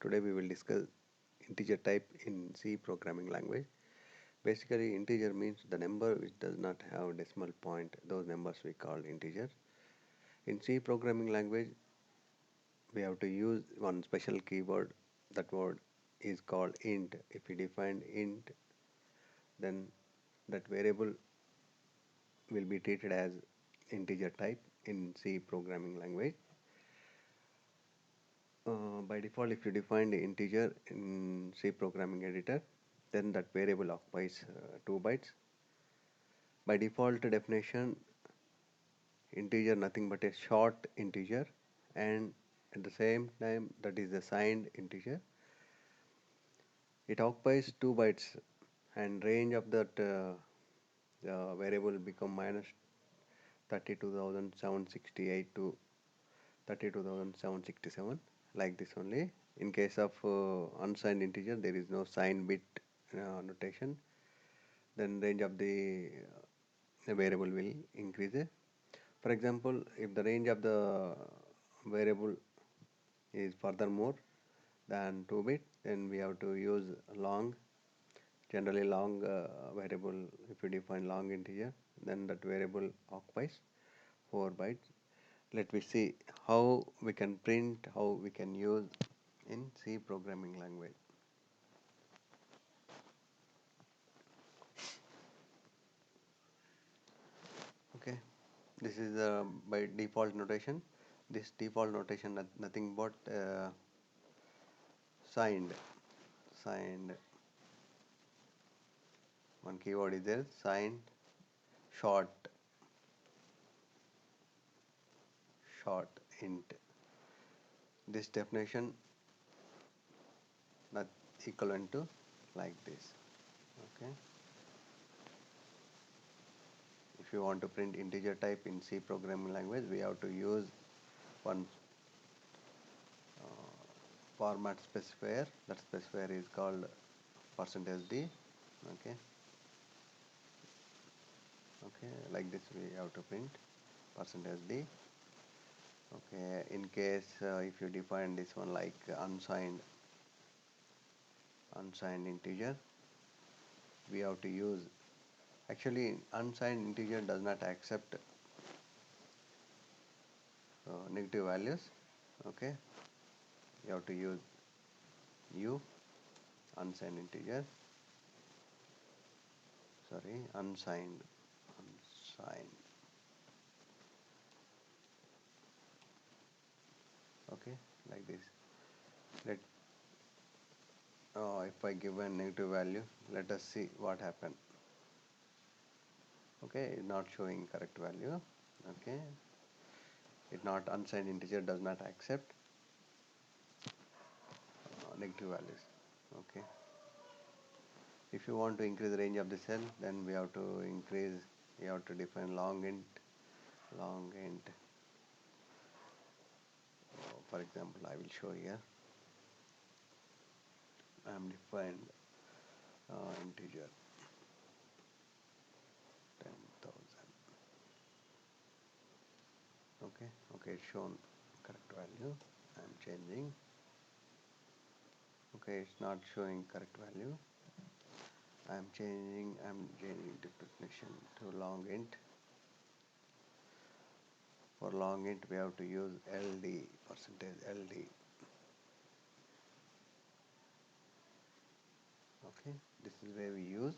Today we will discuss integer type in C programming language. Basically, integer means the number which does not have decimal point. Those numbers we call integers. In C programming language, we have to use one special keyword. That word is called int. If we define int, then that variable will be treated as integer type in C programming language. By default, if you define the integer in C programming editor, then that variable occupies 2 bytes. By default definition, integer nothing but a short integer, and at the same time that is the signed integer. It occupies 2 bytes, and range of that variable become minus 32,768 to 32,767, like this only. In case of unsigned integer, there is no sign bit notation. Then range of the variable will increase. For example, if the range of the variable is furthermore than 2 bit, then we have to use long. Generally long variable, if you define long integer, then that variable occupies 4 bytes. Let me see how we can print, how we can use in C programming language. Okay, this is by default notation. This default notation nothing but signed. One keyword is there, signed, short int. This definition not equivalent to like this. Okay, if you want to print integer type in C programming language, we have to use one format specifier. That specifier is called %d. Okay, like this we have to print %d. Okay, in case if you define this one like unsigned integer, we have to use, actually unsigned integer does not accept negative values. Okay, you have to use u, unsigned integer, unsigned. Okay, like this. Let if I give a negative value, let us see what happened. Okay, not showing correct value. Okay, it not unsigned integer does not accept negative values. Okay, if you want to increase the range of the cell, then we have to increase, we have to define long int. For example, I will show here. I am defined integer 10,000. Okay, it's shown correct value. I am changing. Okay, it's not showing correct value. I am changing definition to long int. For long int, we have to use LD, %LD. Okay, this is where we use